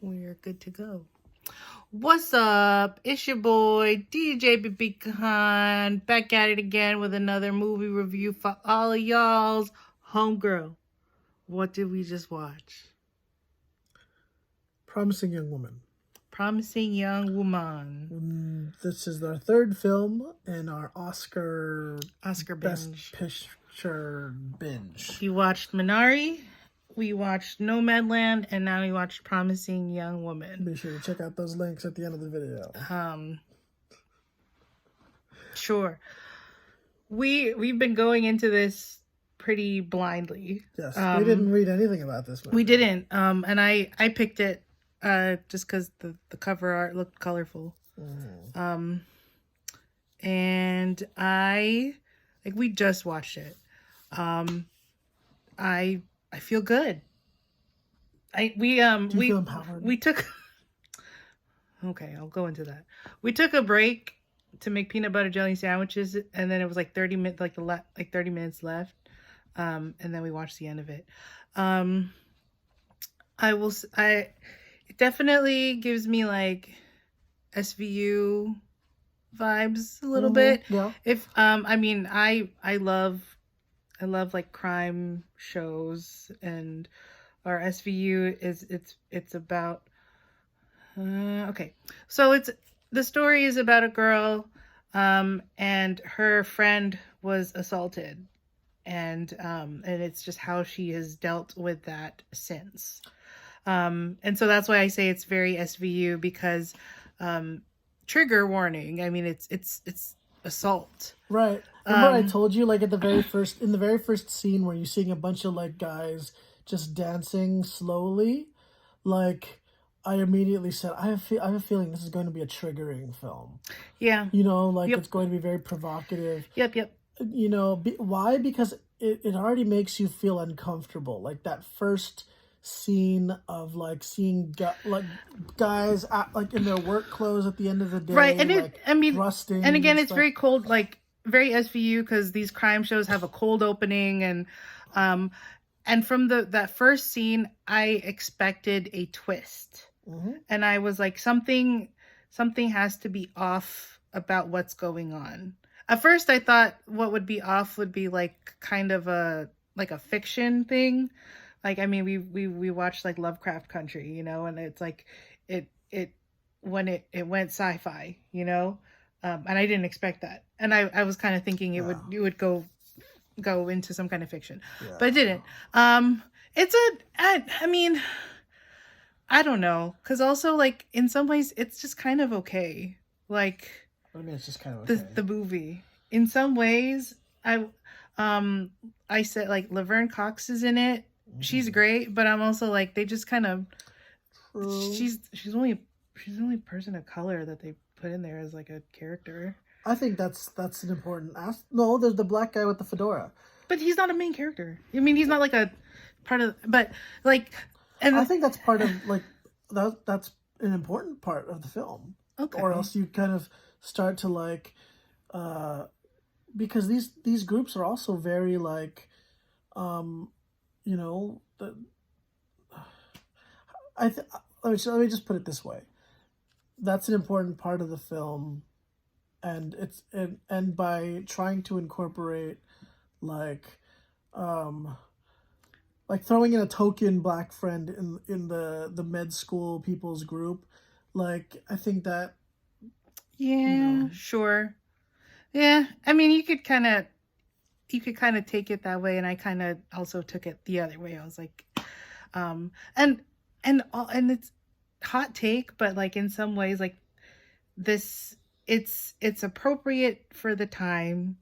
We're good to go. What's up? It's your boy, DJ BB Khan, back at it again with another movie review for all of y'all's homegirl. What did we just watch? Promising Young Woman. Promising Young Woman. This is our third film in our Oscar Best Picture binge. We watched Minari, we watched Nomadland, and now we watched Promising Young Woman. Be sure to check out those links at the end of the video. Sure. We've been going into this pretty blindly. Yes, we didn't read anything about this movie. We didn't. And I picked it just because the cover art looked colorful. And we just watched it. I feel good. We feel empowered? We took. Okay, I'll go into that. We took a break to make peanut butter jelly sandwiches, and then it was like 30 minutes, 30 minutes left. And then we watched the end of it. It definitely gives me like SVU vibes a little bit. Yeah. If I love like crime shows, and our SVU it's about okay. So the story is about a girl and her friend was assaulted, and it's just how she has dealt with that since. And so that's why I say it's very SVU, because trigger warning. I mean, it's assault. Right. Remember I told you, like, in the very first scene where you're seeing a bunch of like guys just dancing slowly, like, I immediately said, I have a feeling this is going to be a triggering film. Yeah. It's going to be very provocative. Yep. Why? Because it already makes you feel uncomfortable. Like that first scene of like seeing guys in their work clothes at the end of the day, right? And rusting, and again, it's very cold, like very SVU, because these crime shows have a cold opening, and from that first scene, I expected a twist, and I was like, something has to be off about what's going on. At first, I thought what would be off would be like kind of a fiction thing. Like, I mean, we watched like Lovecraft Country, and it's like it when it went sci-fi, and I didn't expect that, and I was kind of thinking it would go into some kind of fiction, but it didn't. I mean, I don't know, because also like in some ways it's just kind of okay. Like, I mean, it's just kind of okay. The movie in some ways, I said like Laverne Cox is in it. She's great, but I'm also like, they just kind of she's the only person of color that they put in there as like a character. I think that's an important No, there's the black guy with the fedora, but he's not a main character. I mean, he's not like a part of, but like, and I think that's part of like that's an important part of the film. Okay. Or else you kind of start to like because these groups are also very like let me just put it this way. That's an important part of the film, and and by trying to incorporate like throwing in a token black friend in the med school people's group, like, I think that sure. Yeah, I mean, you could kind of take it that way, and I kind of also took it the other way. I was like, and it's hot take, but like in some ways, like this, it's appropriate for the time.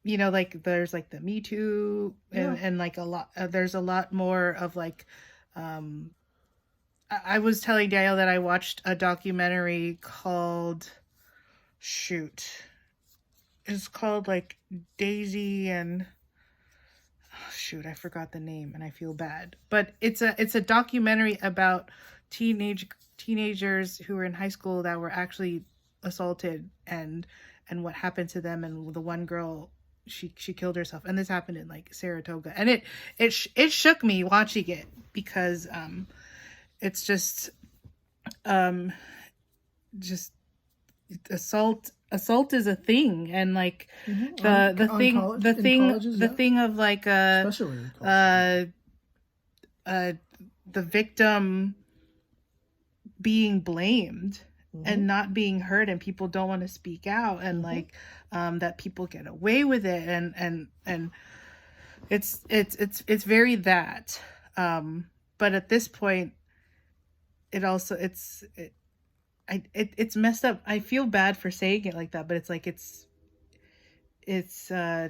Like there's like the Me Too, and like a lot. There's a lot more of like, I was telling Daniel that I watched a documentary called, it's called like Daisy and I forgot the name, and I feel bad. But it's a documentary about teenagers who were in high school that were actually assaulted, and what happened to them, and the one girl, she killed herself, and this happened in like Saratoga, and it shook me watching it, because it's just um just assault is a thing, and like On college, in colleges, the yeah, thing of like especially in colleges. uh uh the victim being blamed Mm-hmm. and not being heard, and people don't want to speak out, and Mm-hmm. like that people get away with it, and it's very that, but at this point it also it's messed up. I feel bad for saying it like that, but it's like it's uh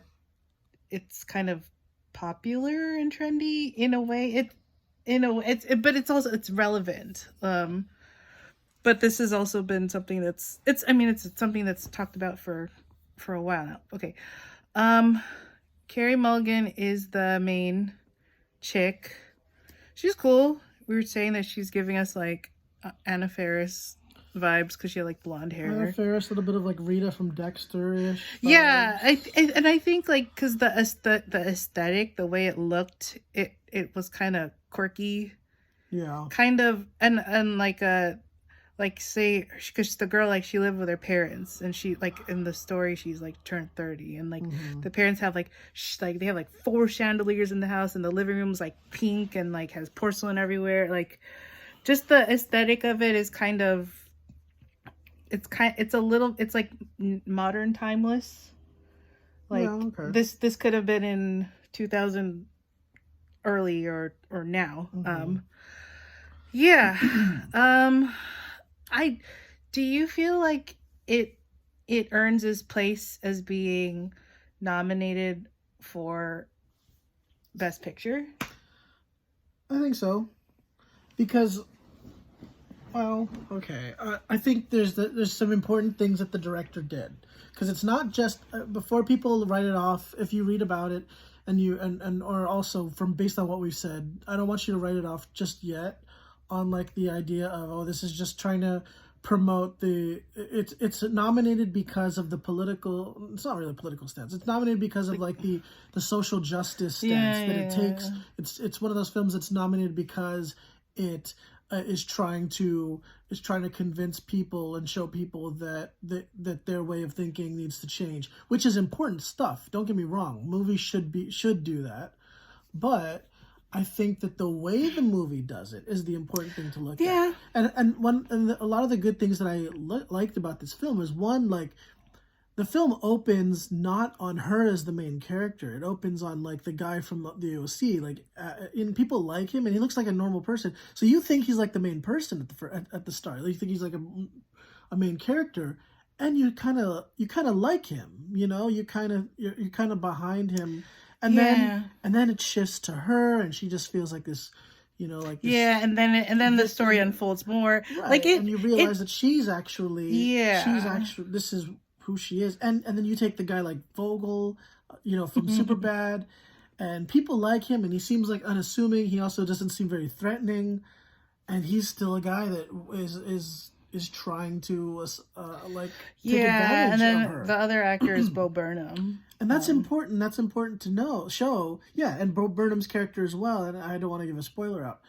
it's kind of popular and trendy in a way. But it's also it's relevant. But this has also been something it's I mean it's something that's talked about for a while now. Okay. Um Carrie Mulligan is the main chick. She's cool. We were saying that she's giving us like Anna Faris vibes because she had like blonde Anna hair. Faris, a little bit of like Rita from Dexter-ish Yeah, vibes. and I think like because the aesthetic, the way it looked, it was kind of quirky, Yeah. kind of, and like say because the girl like she lived with her parents, and she like in the story she's like turned 30, and like Mm-hmm. the parents have like like they have like four chandeliers in the house, and the living room's like pink and like has porcelain everywhere. Like just the aesthetic of it is kind of it's a little it's like modern timeless. Yeah. Like Okay. this could have been in 2000 early or now. Mm-hmm. Yeah. um I do you feel like it earns its place as being nominated for best picture? I think so because, well, okay. I think there's some important things that the director did because it's not just before people write it off. If you read about it, and or also from based on what we've said, I don't want you to write it off just yet on like the idea of, oh, this is just trying to promote the it's nominated because of the political, it's not really a political stance, it's nominated because of like the social justice stance Yeah, that it takes. yeah. It's one of those films that's nominated because it is trying to convince people and show people that their way of thinking needs to change, which is important stuff. Don't get me wrong, movies should do that, but I think that the way the movie does it is the important thing to look at. Yeah. A lot of the good things that I liked about this film is, one, like, the film opens not on her as the main character. It opens on like the guy from the OC, like, and people like him, and he looks like a normal person. So you think he's like the main person at the start. You think he's like a main character, and you kind of like him. You know, you're kind of behind him, Yeah. and then it shifts to her, and she just feels like this, like this Yeah, and then the story victim. unfolds more. Like Right, and you it realize that yeah. this is who she is, and then you take the guy like Vogel, from Superbad, and people like him, and he seems like unassuming. He also doesn't seem very threatening, and he's still a guy that is trying to like take Yeah, and advantage of then her. the other actor is Bo Burnham. And that's important. That's important to show. Yeah, and Bo Burnham's character as well. And I don't want to give a spoiler out.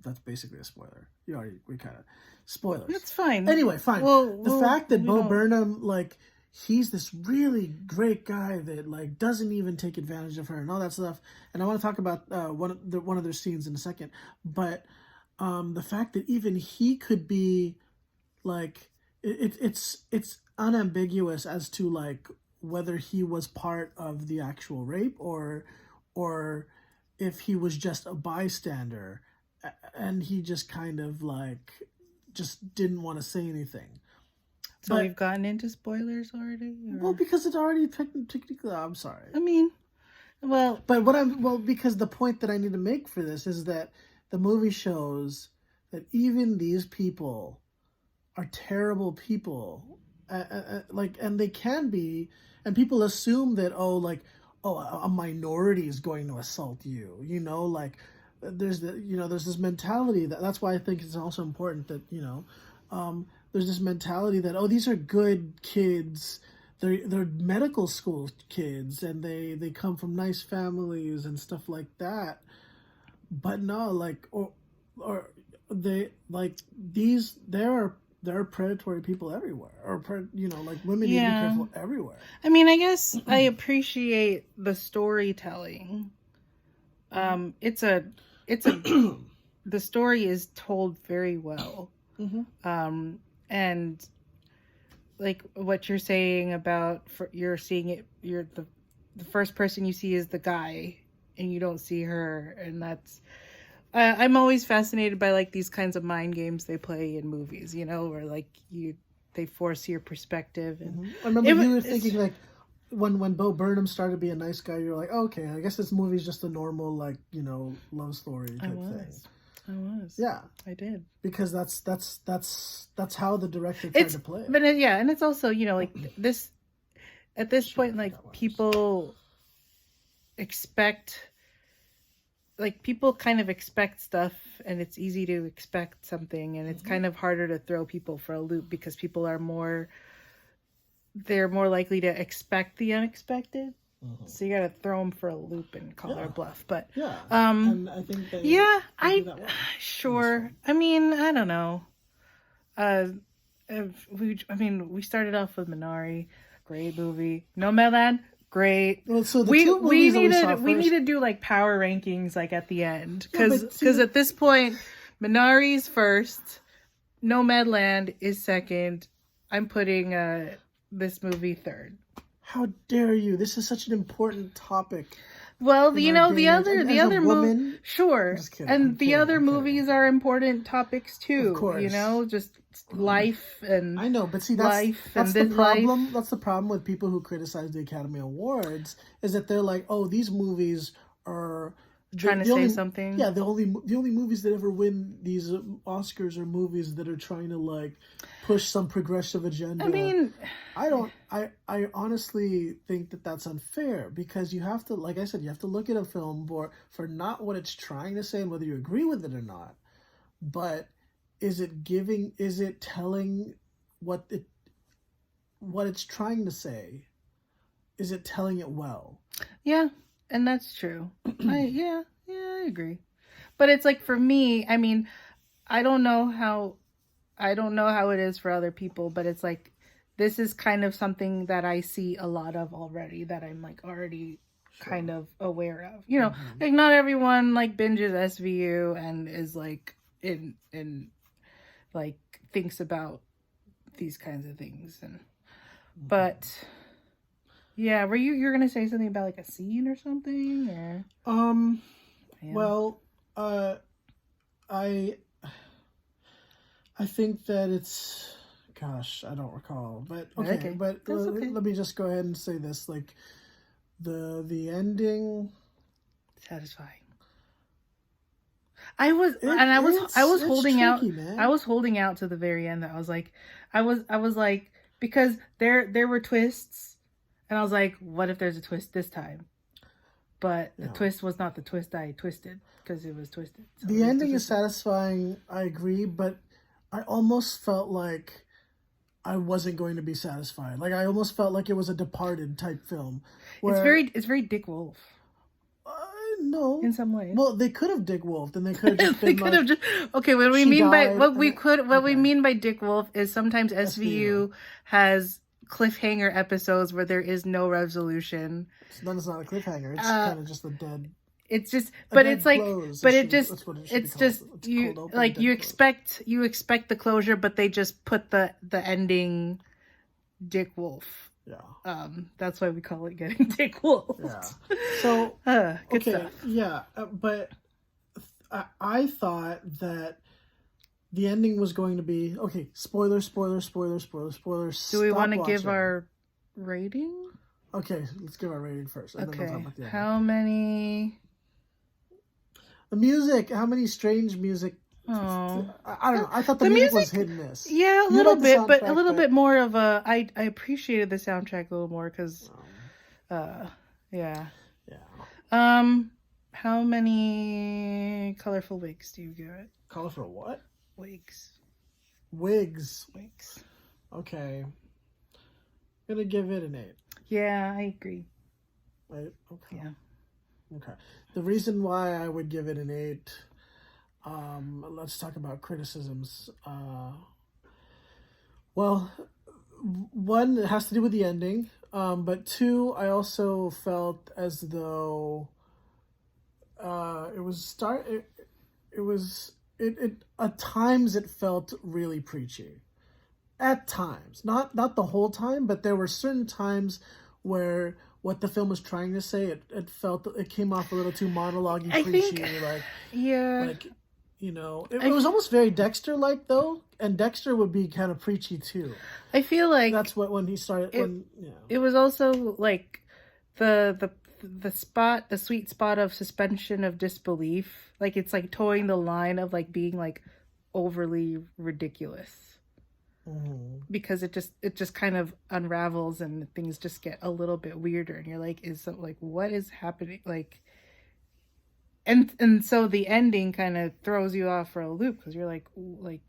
That's basically a spoiler. We kind of spoilers. That's fine. Anyway, fine. The Well, fact that we Bo don't. Burnham, like, he's this really great guy that like doesn't even take advantage of her and all that stuff. And I want to talk about one of their scenes in a second. But the fact that even he could be like, it's unambiguous as to like whether he was part of the actual rape, or if he was just a bystander, and he just kind of like just didn't want to say anything. So But we've gotten into spoilers already. well, because it's already technically, I'm sorry. I mean, well, But because the point that I need to make for this is that the movie shows that even these people are terrible people, like, and they can be, and people assume that, oh, like, oh, a minority is going to assault you, like, there's this mentality that's why I think it's also important that, there's this mentality that, oh, these are good kids, they're medical school kids, and they come from nice families and stuff like that. But no, like, or they, like, there are predatory people everywhere, or like women need to be Yeah. careful everywhere. I mean, I guess I appreciate the storytelling. It's a the story is told very well. And like what you're saying about you're seeing it, you're the first person you see is the guy and you don't see her, and that's I'm always fascinated by like these kinds of mind games they play in movies, where like they force your perspective. And I remember you were thinking like when Bo Burnham started to be a nice guy, you're like, okay, I guess this movie's just a normal like love story type thing. I was. Yeah, I did. Because that's how the director tried to play it. But and it's also like this at this point, like people expect. Like people kind of expect stuff, and it's easy to expect something, and it's kind of harder to throw people for a loop because people are more likely to expect the unexpected. So you got to throw them for a loop and call their bluff. But and I think they do that well. Sure. I mean, I don't know. We started off with Minari, great movie. Nomadland, great. Well, so the two movies we need to do like power rankings like at the end because at this point, Minari's first, Nomadland is second. I'm putting this movie third. How dare you? This is such an important topic. Well, the other movie, sure, and the other movies are important topics too. Of course. Just life and I know, but see, that's the problem. That's the problem with people who criticize the Academy Awards is that they're like, oh, these movies are trying to say something. Yeah, the only movies that ever win these Oscars are movies that are trying to like push some progressive agenda. I mean, I honestly think that that's unfair because you have to, like I said, you have to look at a film for not what it's trying to say and whether you agree with it or not, but is it telling what it's trying to say? Is it telling it well? Yeah. And that's true. I agree. But it's like for me, I mean, I don't know how it is for other people, but it's like this is kind of something that I see a lot of already that I'm like already kind of aware of. Like not everyone like binges SVU and is like in like thinks about these kinds of things but yeah, were you're gonna say something about like a scene or something or? Well, I think that it's, gosh, I don't recall, but okay. But let me just go ahead and say this: like the ending, satisfying. I was holding tricky, out. Man. I was holding out to the very end. I was like, because there were twists. And I was like, what if there's a twist this time? But the twist was not the twist I twisted because it was twisted. So the ending is satisfying, I agree, but I almost felt like I wasn't going to be satisfied. Like I almost felt like it was a Departed type film. It's very Dick Wolf. No, in some ways. Well, they could have Dick Wolfed, and they could have just been okay. What we mean by Dick Wolf is sometimes SVU has cliffhanger episodes where there is no resolution. So then it's not a cliffhanger. It's kind of just a dead. It's just, but it's like, but it's just you like you expect the closure, but they just put the ending Dick Wolf. Yeah. That's why we call it getting Dick Wolf. Yeah. So good stuff. Yeah, but I thought that the ending was going to be okay. Spoilers. Do we want to give our rating? Okay, let's give our rating first. And okay. Then we'll talk about the ending. How many? The music. How many strange music? Oh, I don't know. I thought the music was hit and miss. Yeah, a little bit, but a little bit more of a. I appreciated the soundtrack a little more because, yeah. Yeah. How many colorful wigs do you give it? Colorful what? Wigs. Okay. I'm gonna give it an 8. Yeah, I agree. 8? Okay. Yeah. Okay. The reason why I would give it an 8, Let's talk about criticisms. Well, one, it has to do with the ending. But two, I also felt as though it was start. It was it at times it felt really preachy. At times, not the whole time, but there were certain times where what the film was trying to say, it felt, it came off a little too monologue-y, I preachy, think, like yeah, like it was almost very Dexter like though, and Dexter would be kind of preachy too. I feel like That's what when he started it. when It was also like the sweet spot of suspension of disbelief. Like it's like towing the line of like being like overly ridiculous. Because it just kind of unravels and things just get a little bit weirder and you're like, is that like what is happening, like, and so the ending kind of throws you off for a loop because you're like, ooh, like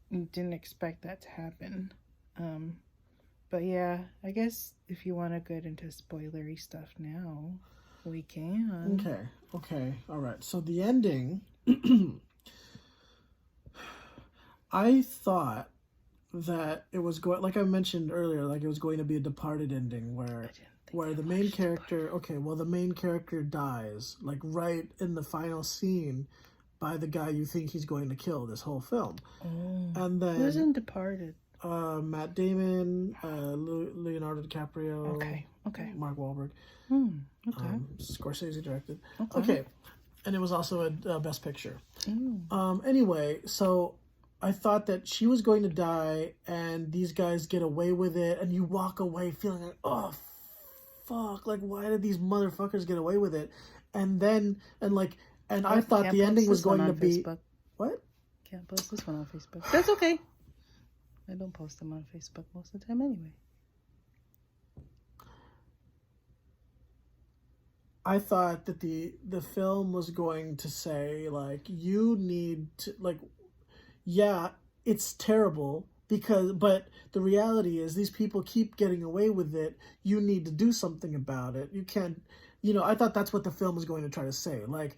you didn't expect that to happen. um but yeah, I guess if you want to get into spoilery stuff now, we can. Okay, all right, so the ending. I thought that it was going, like I mentioned earlier, like it was going to be a Departed ending where the main character, okay, well, the main character dies like right in the final scene by the guy you think he's going to kill this whole film. And then Who's in Departed? Matt Damon, Leonardo DiCaprio, Okay. Mark Wahlberg, Okay. Scorsese directed. Okay, and it was also a Best Picture. Mm. Anyway, so I thought that she was going to die, and these guys get away with it, and you walk away feeling like, oh, fuck, like, why did these motherfuckers get away with it? And then, and I thought the ending was going to be... Facebook. What? Can't post this one on Facebook. That's okay. I don't post them on Facebook most of the time anyway. I thought that the film was going to say, like, you need to, like, yeah, it's terrible but the reality is these people keep getting away with it. You need to do something about it. You can't, I thought that's what the film was going to try to say. Like,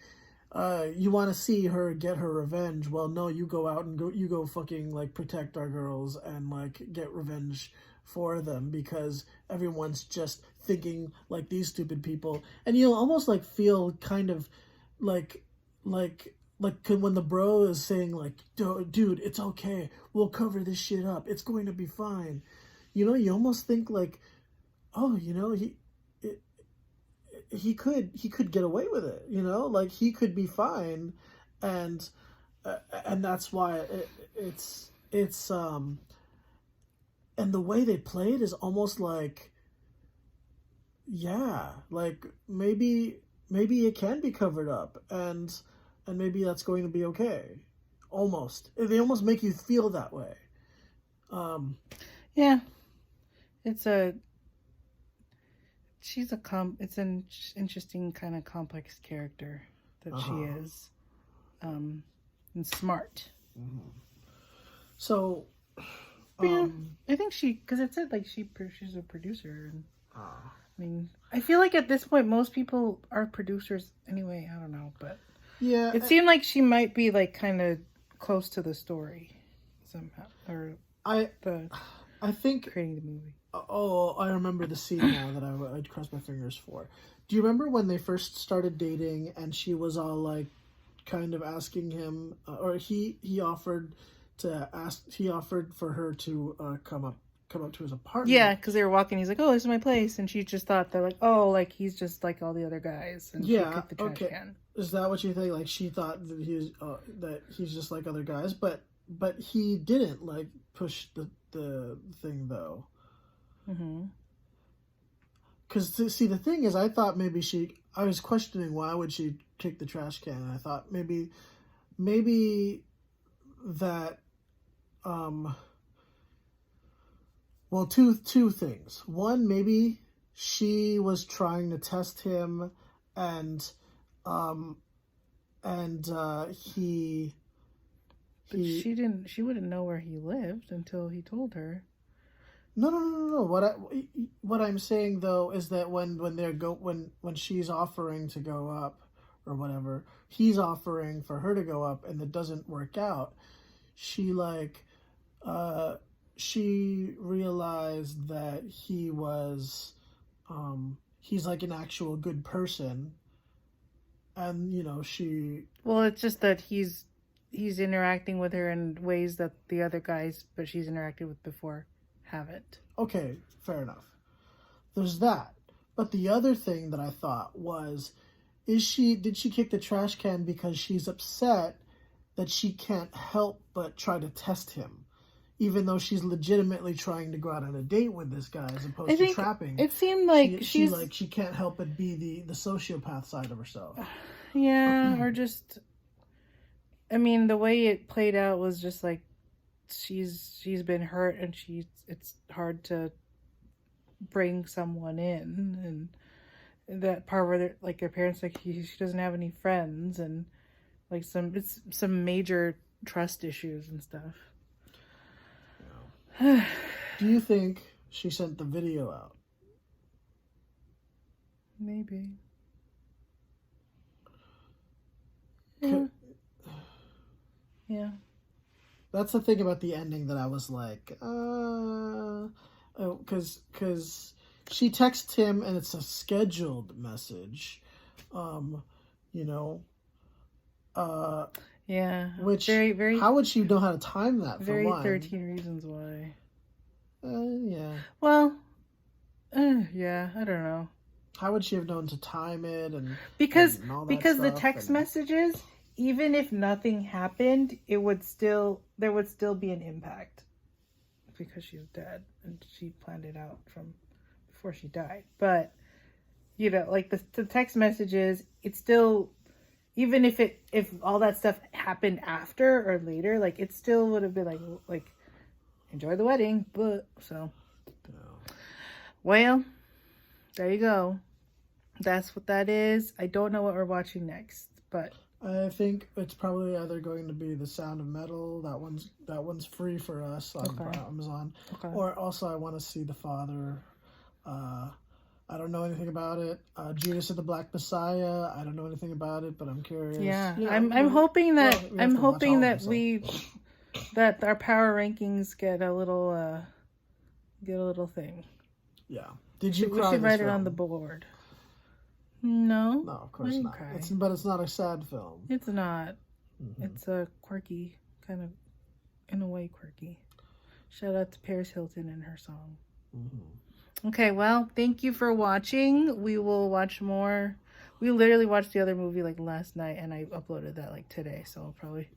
you want to see her get her revenge. Well, no, you go out and you go fucking like protect our girls and like get revenge for them because everyone's just thinking like these stupid people. And almost like feel kind of like when the bro is saying like, dude, it's okay, we'll cover this shit up, it's going to be fine. You almost think like, oh, he could get away with it, like he could be fine. And that's why it's and the way they play it is almost like, yeah, like maybe it can be covered up, and maybe that's going to be okay. They almost make you feel that way. Yeah, it's an interesting kind of complex character that she is, and smart. So yeah, I think because it said like she's a producer, and I mean, I feel like at this point most people are producers anyway. I don't know, but yeah, it seemed like she might be like kind of close to the story somehow, or I think creating the movie. Oh, I remember the scene now that I'd cross my fingers for. Do you remember when they first started dating and she was all like, kind of asking him, or he offered for her to come up to his apartment? Yeah, because they were walking. He's like, "Oh, this is my place," and she just thought they're like, "Oh, like he's just like all the other guys." And yeah, she kicked the trash can. Is that what you think? Like she thought that he's just like other guys, but he didn't like push the thing though. Because see, the thing is, I thought maybe I was questioning why would she kick the trash can, and I thought maybe that well, two things. One, maybe she was trying to test him, and he she wouldn't know where he lived until he told her. No. What I'm saying though is that when she's offering to go up, or whatever, he's offering for her to go up and it doesn't work out. She like she realized that he's like an actual good person, and Well, it's just that he's interacting with her in ways that the other guys but she's interacted with before haven't. Okay, fair enough. There's that. But the other thing that I thought was, did she kick the trash can because she's upset that she can't help but try to test him, even though she's legitimately trying to go out on a date with this guy as opposed to trapping? It seemed like she can't help but be the sociopath side of herself. Yeah, or just, I mean, the way it played out was just like she's been hurt and it's hard to bring someone in, and that part where like her parents like she doesn't have any friends, and like some major trust issues and stuff. Yeah. Do you think she sent the video out? Maybe. Yeah. That's the thing about the ending that I was like, because she texts him and it's a scheduled message, you know, yeah. Which very how would she know how to time that? Very for one? 13 Reasons Why. Yeah. Well, yeah, I don't know. How would she have known to time it because and all that because the stuff text and... messages, even if nothing happened, there would still be an impact because she's dead and she planned it out from before she died. But like the text messages, it's still, even if all that stuff happened after or later, like it still would have been like enjoy the wedding, but so. Well, there you go. That's what that is. I don't know what we're watching next, but I think it's probably either going to be The Sound of Metal. That one's free for us on Amazon. Okay. Or also I want to see The Father. I don't know anything about it. Judas and the Black Messiah. I don't know anything about it, but I'm curious. Yeah, I'm hoping that that our power rankings get a little thing. Yeah. Did you cry? We should write it on the board. No, of course not. But it's not a sad film. It's not. Mm-hmm. It's a quirky, kind of, in a way, quirky. Shout out to Paris Hilton and her song. Mm-hmm. Okay, well, thank you for watching. We will watch more. We literally watched the other movie like last night, and I uploaded that like today. So I'll probably,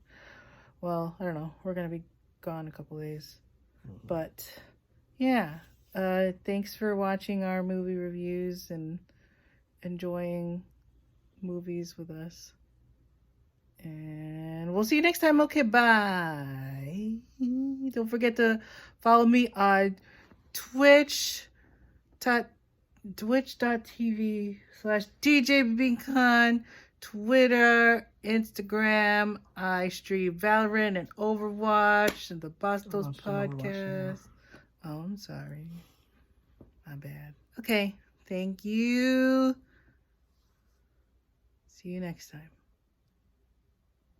I don't know. We're gonna be gone a couple days, but yeah. Thanks for watching our movie reviews and enjoying movies with us. And we'll see you next time. Okay, bye. Don't forget to follow me on twitch.tv/DJBeanCon, Twitter, Instagram. I stream Valorant and Overwatch and the Bastos podcast. Oh, I'm sorry. My bad. Okay. Thank you. See you next time.